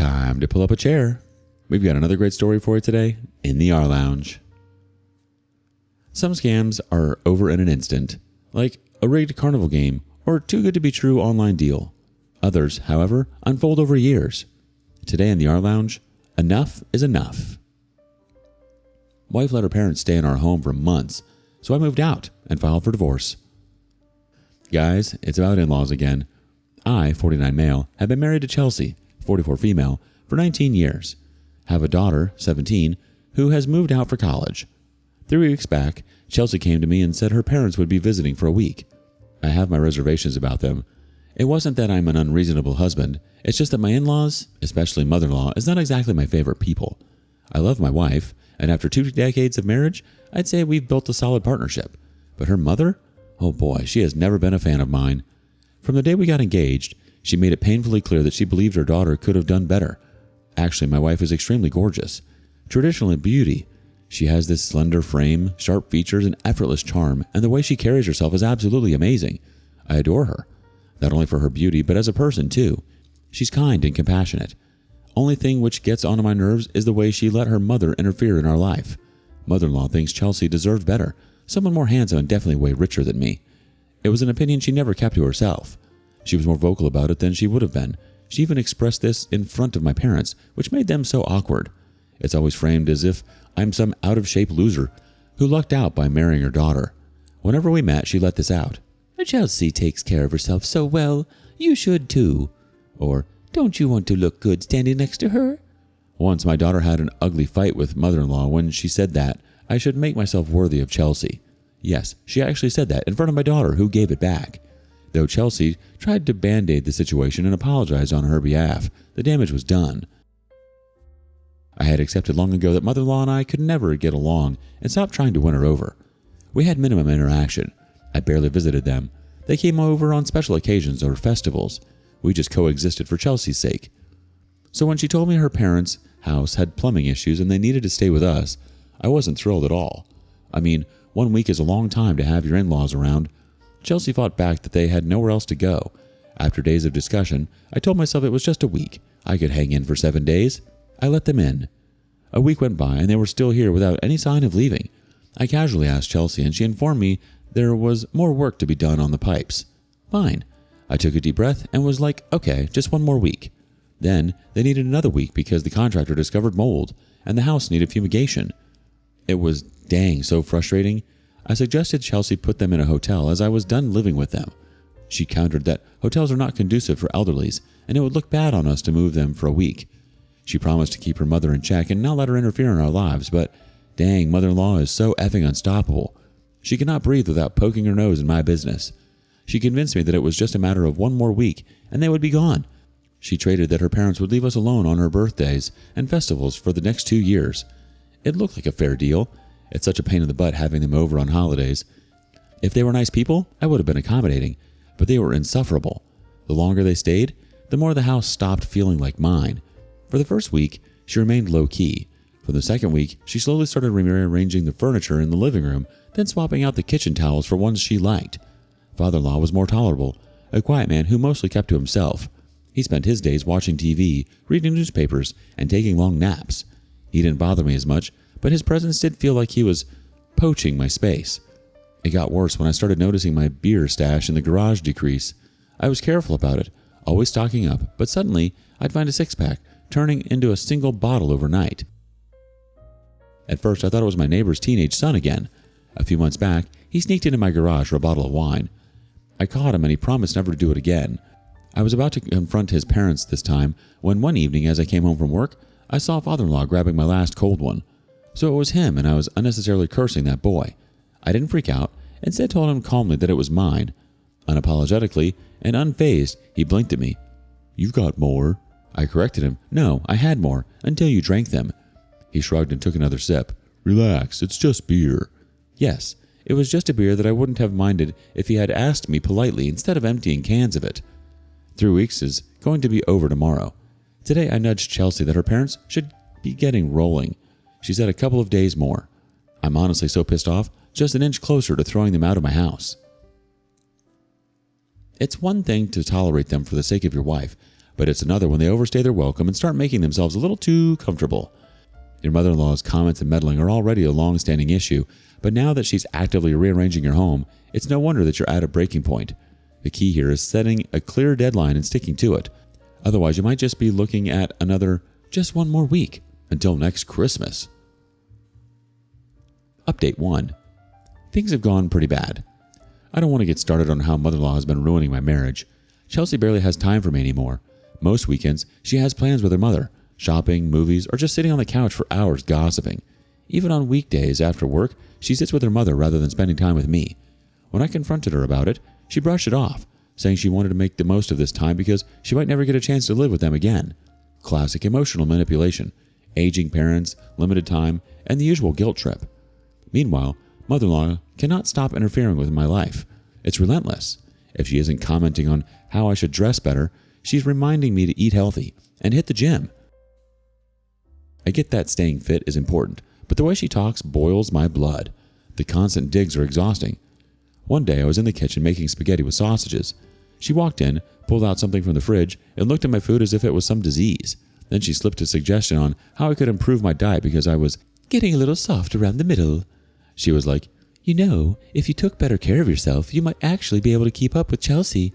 Time to pull up a chair. We've got another great story for you today in the rLounge. Some scams are over in an instant, like a rigged carnival game or too good to be true online deal. Others, however, unfold over years. Today in the rLounge, enough is enough. Wife let her parents stay in our home for months, so I moved out and filed for divorce. Guys, it's about in-laws again. I, 49 male, have been married to Chelsea, 44 female, for 19 years. Have a daughter, 17, who has moved out for college. 3 weeks back, Chelsea came to me and said her parents would be visiting for a week. I have my reservations about them. It wasn't that I'm an unreasonable husband, it's just that my in-laws, especially mother-in-law, is not exactly my favorite people. I love my wife, and after 2 decades of marriage, I'd say we've built a solid partnership. But her mother? Oh boy, she has never been a fan of mine. From the day we got engaged, she made it painfully clear that she believed her daughter could have done better. Actually, my wife is extremely gorgeous. Traditional in beauty. She has this slender frame, sharp features, and effortless charm, and the way she carries herself is absolutely amazing. I adore her. Not only for her beauty, but as a person too. She's kind and compassionate. Only thing which gets onto my nerves is the way she let her mother interfere in our life. Mother-in-law thinks Chelsea deserved better, someone more handsome and definitely way richer than me. It was an opinion she never kept to herself. She was more vocal about it than she would have been. She even expressed this in front of my parents, which made them so awkward. It's always framed as if I'm some out-of-shape loser who lucked out by marrying her daughter. Whenever we met, she let this out. Chelsea takes care of herself so well. You should too. Or, don't you want to look good standing next to her? Once my daughter had an ugly fight with mother-in-law when she said that I should make myself worthy of Chelsea. Yes, she actually said that in front of my daughter, who gave it back. Though Chelsea tried to band-aid the situation and apologize on her behalf, the damage was done. I had accepted long ago that mother-in-law and I could never get along and stopped trying to win her over. We had minimum interaction. I barely visited them. They came over on special occasions or festivals. We just coexisted for Chelsea's sake. So when she told me her parents' house had plumbing issues and they needed to stay with us, I wasn't thrilled at all. I mean, 1 week is a long time to have your in-laws around. Chelsea fought back that they had nowhere else to go. After days of discussion, I told myself it was just a week. I could hang in for 7 days. I let them in. A week went by and they were still here without any sign of leaving. I casually asked Chelsea and she informed me there was more work to be done on the pipes. Fine. I took a deep breath and was like, okay, just 1 more week. Then they needed another week because the contractor discovered mold and the house needed fumigation. It was dang so frustrating. I suggested Chelsea put them in a hotel as I was done living with them. She countered that hotels are not conducive for elderlies and it would look bad on us to move them for a week. She promised to keep her mother in check and not let her interfere in our lives, but dang, mother-in-law is so effing unstoppable. She could not breathe without poking her nose in my business. She convinced me that it was just a matter of 1 more week and they would be gone. She traded that her parents would leave us alone on her birthdays and festivals for the next 2 years. It looked like a fair deal. It's such a pain in the butt having them over on holidays. If they were nice people, I would have been accommodating, but they were insufferable. The longer they stayed, the more the house stopped feeling like mine. For the first week, she remained low-key. For the second week, she slowly started rearranging the furniture in the living room, then swapping out the kitchen towels for ones she liked. Father-in-law was more tolerable, a quiet man who mostly kept to himself. He spent his days watching TV, reading newspapers, and taking long naps. He didn't bother me as much, but his presence did feel like he was poaching my space. It got worse when I started noticing my beer stash in the garage decrease. I was careful about it, always stocking up, but suddenly I'd find a 6-pack, turning into a single bottle overnight. At first I thought it was my neighbor's teenage son again. A few months back, he sneaked into my garage for a bottle of wine. I caught him and he promised never to do it again. I was about to confront his parents this time when one evening as I came home from work, I saw father-in-law grabbing my last cold one. So it was him and I was unnecessarily cursing that boy. I didn't freak out, instead told him calmly that it was mine. Unapologetically and unfazed, he blinked at me. "You've got more." I corrected him. "No, I had more, until you drank them." He shrugged and took another sip. "Relax, it's just beer." Yes, it was just a beer that I wouldn't have minded if he had asked me politely instead of emptying cans of it. 3 weeks is going to be over tomorrow. Today I nudged Chelsea that her parents should be getting rolling. She said a couple of days more. I'm honestly so pissed off, just an inch closer to throwing them out of my house. It's one thing to tolerate them for the sake of your wife, but it's another when they overstay their welcome and start making themselves a little too comfortable. Your mother-in-law's comments and meddling are already a long-standing issue, but now that she's actively rearranging your home, it's no wonder that you're at a breaking point. The key here is setting a clear deadline and sticking to it. Otherwise, you might just be looking at another just one more week until next Christmas. Update 1. Things have gone pretty bad. I don't want to get started on how mother-in-law has been ruining my marriage. Chelsea barely has time for me anymore. Most weekends, she has plans with her mother, shopping, movies, or just sitting on the couch for hours gossiping. Even on weekdays after work, she sits with her mother rather than spending time with me. When I confronted her about it, she brushed it off, saying she wanted to make the most of this time because she might never get a chance to live with them again. Classic emotional manipulation, aging parents, limited time, and the usual guilt trip. Meanwhile, mother-in-law cannot stop interfering with my life. It's relentless. If she isn't commenting on how I should dress better, she's reminding me to eat healthy and hit the gym. I get that staying fit is important, but the way she talks boils my blood. The constant digs are exhausting. One day I was in the kitchen making spaghetti with sausages. She walked in, pulled out something from the fridge, and looked at my food as if it was some disease. Then she slipped a suggestion on how I could improve my diet because I was getting a little soft around the middle. She was like, "You know, if you took better care of yourself, you might actually be able to keep up with Chelsea."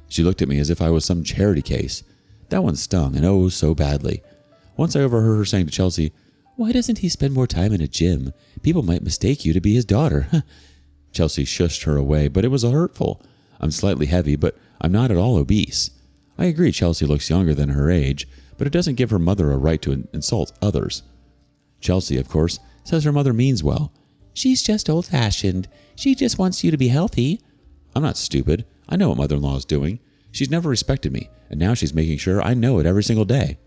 She looked at me as if I was some charity case. That one stung, and oh so badly. Once I overheard her saying to Chelsea, "Why doesn't he spend more time in a gym? People might mistake you to be his daughter." Chelsea shushed her away, but it was hurtful. I'm slightly heavy, but I'm not at all obese. I agree Chelsea looks younger than her age, but it doesn't give her mother a right to insult others. Chelsea, of course, says her mother means well. "She's just old-fashioned. She just wants you to be healthy." I'm not stupid. I know what mother-in-law is doing. She's never respected me, and now she's making sure I know it every single day.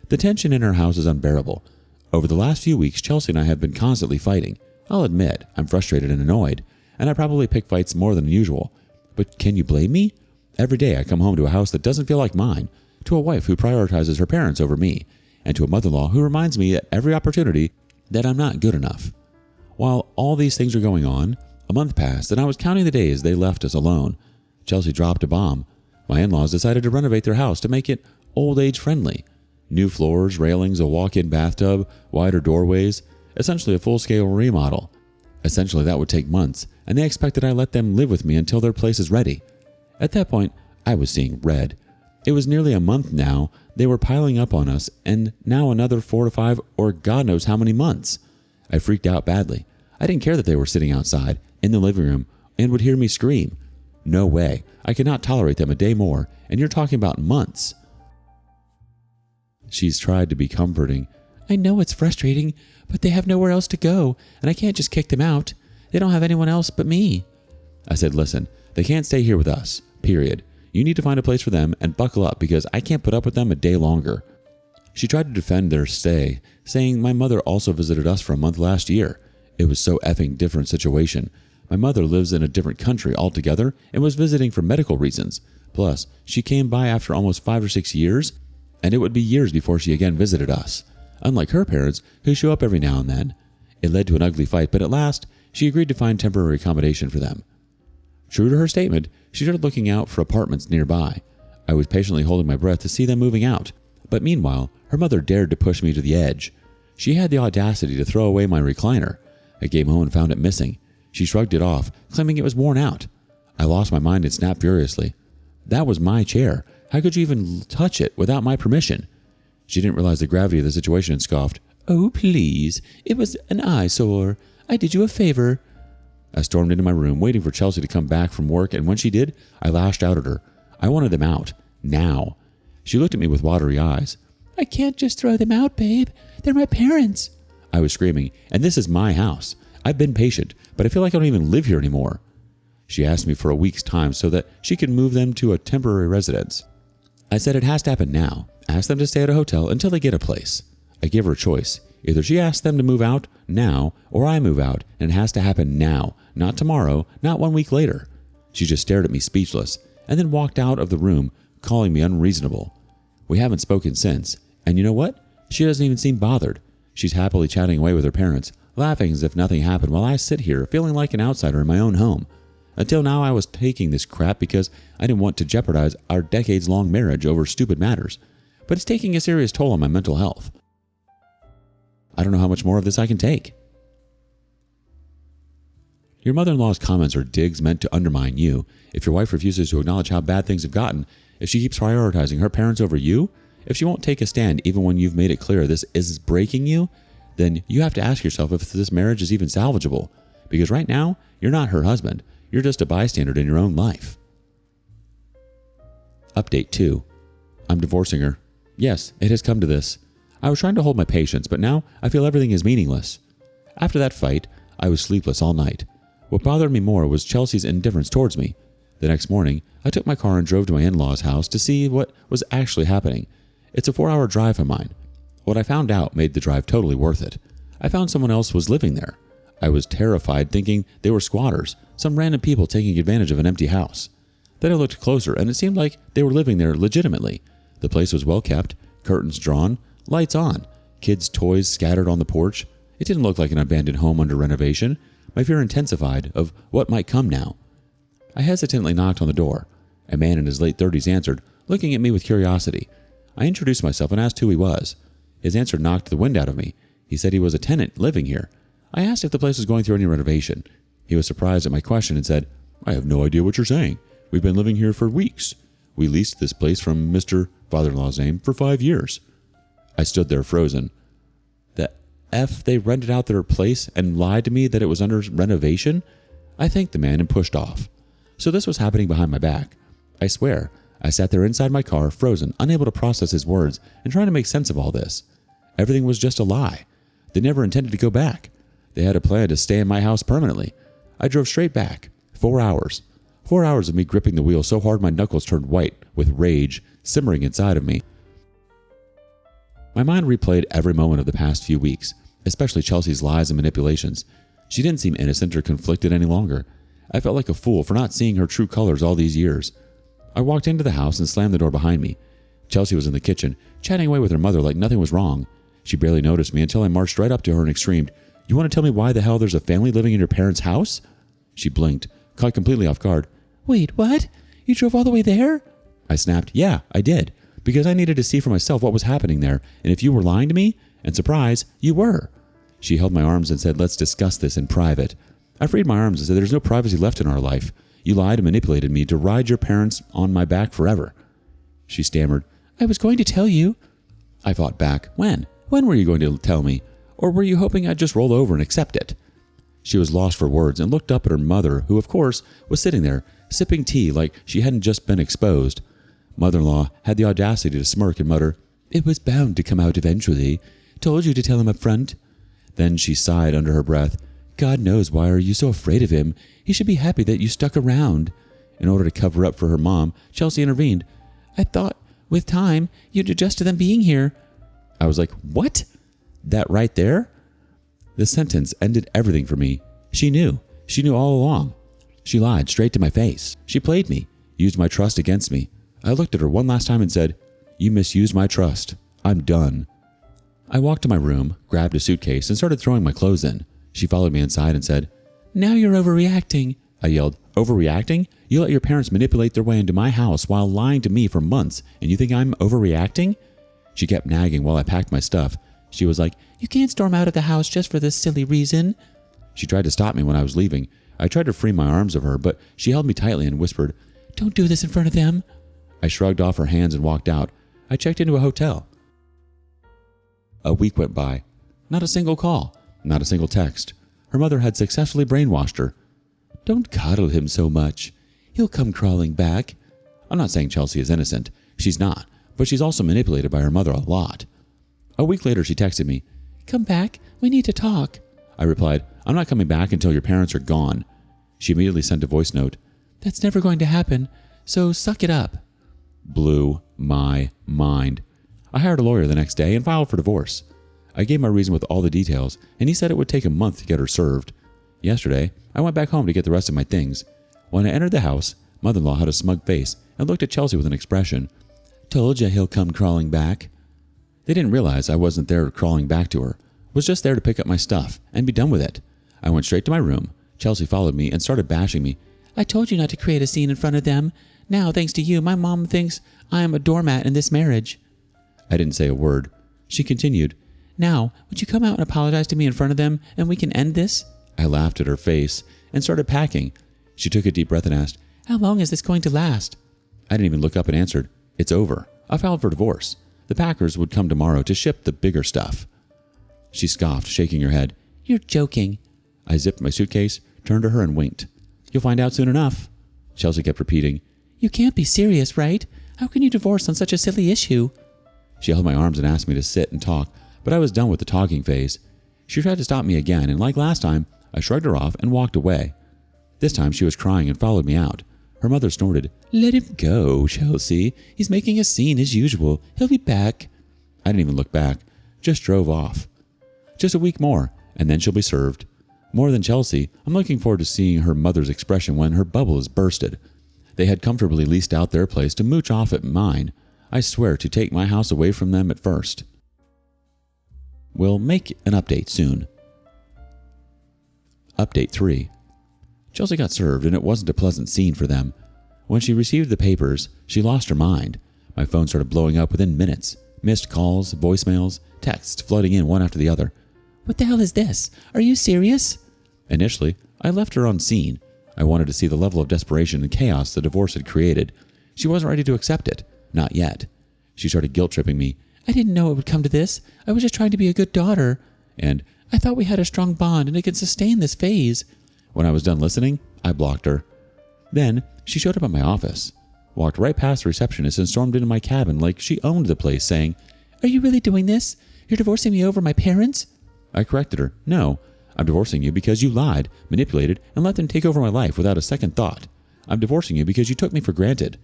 The tension in our house is unbearable. Over the last few weeks, Chelsea and I have been constantly fighting. I'll admit, I'm frustrated and annoyed, and I probably pick fights more than usual. But can you blame me? Every day I come home to a house that doesn't feel like mine, to a wife who prioritizes her parents over me, and to a mother-in-law who reminds me at every opportunity that I'm not good enough. While all these things are going on, a month passed and I was counting the days they left us alone. Chelsea dropped a bomb. My in-laws decided to renovate their house to make it old-age friendly. New floors, railings, a walk-in bathtub, wider doorways, essentially a full-scale remodel. Essentially, that would take months, and they expected I let them live with me until their place is ready. At that point, I was seeing red. It was nearly a month now. They were piling up on us, and now another 4 to 5 or God knows how many months. I freaked out badly. I didn't care that they were sitting outside, in the living room, and would hear me scream. No way. I could not tolerate them a day more, and you're talking about months. She's tried to be comforting. "I know it's frustrating, but they have nowhere else to go, and I can't just kick them out. They don't have anyone else but me." I said, "Listen, they can't stay here with us, period. You need to find a place for them and buckle up because I can't put up with them a day longer." She tried to defend their stay, saying my mother also visited us for a month last year. It was so effing different situation. My mother lives in a different country altogether and was visiting for medical reasons. Plus, she came by after almost 5 or 6 years, and it would be years before she again visited us. Unlike her parents, who show up every now and then. It led to an ugly fight, but at last, she agreed to find temporary accommodation for them. True to her statement, she started looking out for apartments nearby. I was patiently holding my breath to see them moving out, but meanwhile, her mother dared to push me to the edge. She had the audacity to throw away my recliner. I came home and found it missing. She shrugged it off, claiming it was worn out. I lost my mind and snapped furiously. That was my chair. How could you even touch it without my permission? She didn't realize the gravity of the situation and scoffed, "Oh, please. It was an eyesore. I did you a favor." I stormed into my room, waiting for Chelsea to come back from work, and when she did, I lashed out at her. I wanted them out. Now. She looked at me with watery eyes. "I can't just throw them out, babe. They're my parents." I was screaming, "And this is my house. I've been patient, but I feel like I don't even live here anymore." She asked me for a week's time so that she could move them to a temporary residence. I said it has to happen now. Ask them to stay at a hotel until they get a place. I gave her a choice. Either she asks them to move out now, or I move out, and it has to happen now, not tomorrow, not 1 week later. She just stared at me speechless, and then walked out of the room, calling me unreasonable. We haven't spoken since, and you know what? She doesn't even seem bothered. She's happily chatting away with her parents, laughing as if nothing happened while I sit here feeling like an outsider in my own home. Until now, I was taking this crap because I didn't want to jeopardize our decades-long marriage over stupid matters. But it's taking a serious toll on my mental health. I don't know how much more of this I can take. Your mother-in-law's comments are digs meant to undermine you. If your wife refuses to acknowledge how bad things have gotten, if she keeps prioritizing her parents over you, if she won't take a stand even when you've made it clear this is breaking you, then you have to ask yourself if this marriage is even salvageable. Because right now, you're not her husband. You're just a bystander in your own life. Update 2. I'm divorcing her. Yes, it has come to this. I was trying to hold my patience, but now I feel everything is meaningless. After that fight, I was sleepless all night. What bothered me more was Chelsea's indifference towards me. The next morning, I took my car and drove to my in-laws' house to see what was actually happening. It's a 4-hour drive of mine. What I found out made the drive totally worth it. I found someone else was living there. I was terrified thinking they were squatters, some random people taking advantage of an empty house. Then I looked closer and it seemed like they were living there legitimately. The place was well kept, curtains drawn, lights on, kids' toys scattered on the porch. It didn't look like an abandoned home under renovation. My fear intensified of what might come now. I hesitantly knocked on the door. A man in his late 30s answered, looking at me with curiosity. I introduced myself and asked who he was. His answer knocked the wind out of me. He said he was a tenant living here. I asked if the place was going through any renovation. He was surprised at my question and said, I have no idea what you're saying. We've been living here for weeks. We leased this place from Mr. Father-in-law's name for 5 years. I stood there frozen. The F they rented out their place and lied to me that it was under renovation? I thanked the man and pushed off. So this was happening behind my back. I swear, I sat there inside my car, frozen, unable to process his words and trying to make sense of all this. Everything was just a lie. They never intended to go back. They had a plan to stay in my house permanently. I drove straight back. 4 hours. 4 hours of me gripping the wheel so hard my knuckles turned white with rage simmering inside of me. My mind replayed every moment of the past few weeks, especially Chelsea's lies and manipulations. She didn't seem innocent or conflicted any longer. I felt like a fool for not seeing her true colors all these years. I walked into the house and slammed the door behind me. Chelsea was in the kitchen, chatting away with her mother like nothing was wrong. She barely noticed me until I marched right up to her and screamed, You want to tell me why the hell there's a family living in your parents' house? She blinked, caught completely off guard. Wait, what? You drove all the way there? I snapped, Yeah, I did. Because I needed to see for myself what was happening there, and if you were lying to me, and surprise, you were. She held my arms and said, Let's discuss this in private. I freed my arms and said, There's no privacy left in our life. You lied and manipulated me to ride your parents on my back forever. She stammered, I was going to tell you. I fought back. When? When were you going to tell me? Or were you hoping I'd just roll over and accept it? She was lost for words and looked up at her mother, who, of course, was sitting there, sipping tea like she hadn't just been exposed. Mother-in-law had the audacity to smirk and mutter, It was bound to come out eventually. Told you to tell him up front. Then she sighed under her breath. God knows why are you so afraid of him. He should be happy that you stuck around. In order to cover up for her mom, Chelsea intervened. I thought, with time, you'd adjust to them being here. I was like, what? That right there? The sentence ended everything for me. She knew. She knew all along. She lied straight to my face. She played me, used my trust against me. I looked at her one last time and said, You misused my trust. I'm done. I walked to my room, grabbed a suitcase, and started throwing my clothes in. She followed me inside and said, Now you're overreacting. I yelled, Overreacting? You let your parents manipulate their way into my house while lying to me for months, and you think I'm overreacting? She kept nagging while I packed my stuff. She was like, You can't storm out of the house just for this silly reason. She tried to stop me when I was leaving. I tried to free my arms of her, but she held me tightly and whispered, Don't do this in front of them. I shrugged off her hands and walked out. I checked into a hotel. A week went by. Not a single call. Not a single text. Her mother had successfully brainwashed her. Don't coddle him so much. He'll come crawling back. I'm not saying Chelsea is innocent. She's not. But she's also manipulated by her mother a lot. A week later, she texted me, Come back. We need to talk. I replied, I'm not coming back until your parents are gone. She immediately sent a voice note. That's never going to happen. So suck it up. Blew my mind. I hired a lawyer the next day and filed for divorce. I gave my reason with all the details, and he said it would take a month to get her served. Yesterday, I went back home to get the rest of my things. When I entered the house, mother-in-law had a smug face and looked at Chelsea with an expression. Told ya he'll come crawling back. They didn't realize I wasn't there crawling back to her. Was just there to pick up my stuff and be done with it. I went straight to my room. Chelsea followed me and started bashing me. I told you not to create a scene in front of them. Now, thanks to you, my mom thinks I am a doormat in this marriage." I didn't say a word. She continued, "Now, would you come out and apologize to me in front of them, and we can end this?" I laughed at her face and started packing. She took a deep breath and asked, "How long is this going to last?" I didn't even look up and answered, "It's over. I filed for divorce. The packers would come tomorrow to ship the bigger stuff." She scoffed, shaking her head. "You're joking." I zipped my suitcase, turned to her and winked. "You'll find out soon enough." Chelsea kept repeating, "You can't be serious, right? How can you divorce on such a silly issue?" She held my arms and asked me to sit and talk, but I was done with the talking phase. She tried to stop me again, and like last time, I shrugged her off and walked away. This time she was crying and followed me out. Her mother snorted, "Let him go, Chelsea. He's making a scene as usual. He'll be back." I didn't even look back, just drove off. Just a week more, and then she'll be served. More than Chelsea, I'm looking forward to seeing her mother's expression when her bubble is bursted. They had comfortably leased out their place to mooch off at mine. I swear to take my house away from them at first. We'll make an update soon. Update 3. Chelsea got served, and it wasn't a pleasant scene for them. When she received the papers, she lost her mind. My phone started blowing up within minutes. Missed calls, voicemails, texts flooding in one after the other. "What the hell is this? Are you serious?" Initially, I left her on scene. I wanted to see the level of desperation and chaos the divorce had created. She wasn't ready to accept it. Not yet. She started guilt-tripping me. "I didn't know it would come to this. I was just trying to be a good daughter. And I thought we had a strong bond and it could sustain this phase." when I was done listening, I blocked her. Then she showed up at my office, walked right past the receptionist and stormed into my cabin like she owned the place, saying, "Are you really doing this? You're divorcing me over my parents?" I corrected her. "No, I'm divorcing you because you lied, manipulated, and let them take over my life without a second thought. I'm divorcing you because you took me for granted."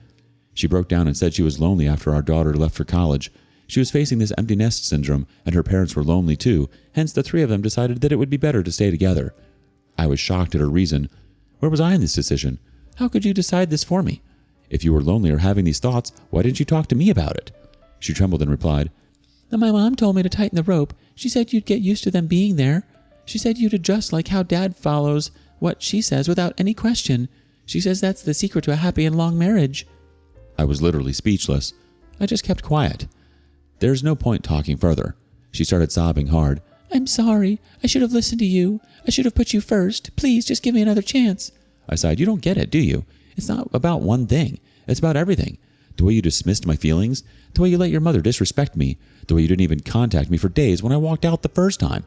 She broke down and said she was lonely after our daughter left for college. She was facing this empty nest syndrome, and her parents were lonely too, hence the three of them decided that it would be better to stay together. I was shocked at her reason. Where was I in this decision? How could you decide this for me? If you were lonely or having these thoughts, why didn't you talk to me about it? She trembled and replied, "My mom told me to tighten the rope. She said you'd get used to them being there. She said you'd adjust like how Dad follows what she says without any question. She says that's the secret to a happy and long marriage." I was literally speechless. I just kept quiet. There's no point talking further. She started sobbing hard. "I'm sorry. I should have listened to you. I should have put you first. Please, just give me another chance." I sighed. "You don't get it, do you? It's not about one thing. It's about everything. The way you dismissed my feelings, the way you let your mother disrespect me, the way you didn't even contact me for days when I walked out the first time."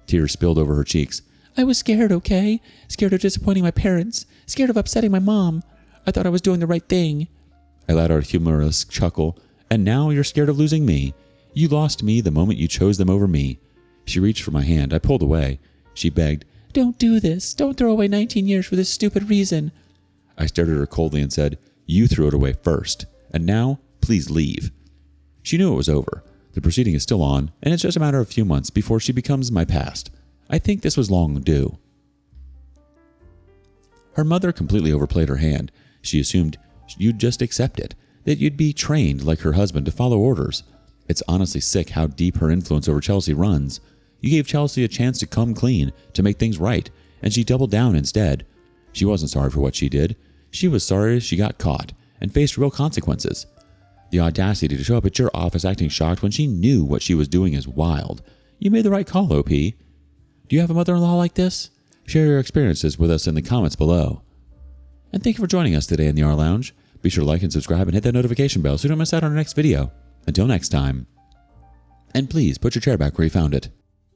Tears spilled over her cheeks. "I was scared, okay? Scared of disappointing my parents. Scared of upsetting my mom. I thought I was doing the right thing." I let out a humorous chuckle. "And now you're scared of losing me. You lost me the moment you chose them over me." She reached for my hand. I pulled away. She begged, "Don't do this. Don't throw away 19 years for this stupid reason." I stared at her coldly and said, "You threw it away first. And now, please leave." She knew it was over. The proceeding is still on, and it's just a matter of a few months before she becomes my past. I think this was long due. Her mother completely overplayed her hand. She assumed you'd just accept it, that you'd be trained like her husband to follow orders. It's honestly sick how deep her influence over Chelsea runs. You gave Chelsea a chance to come clean, to make things right, and she doubled down instead. She wasn't sorry for what she did. She was sorry she got caught and faced real consequences. The audacity to show up at your office acting shocked when she knew what she was doing is wild. You made the right call, OP. Do you have a mother-in-law like this? Share your experiences with us in the comments below. And thank you for joining us today in the rLounge. Be sure to like and subscribe and hit that notification bell so you don't miss out on our next video. Until next time. And please put your chair back where you found it.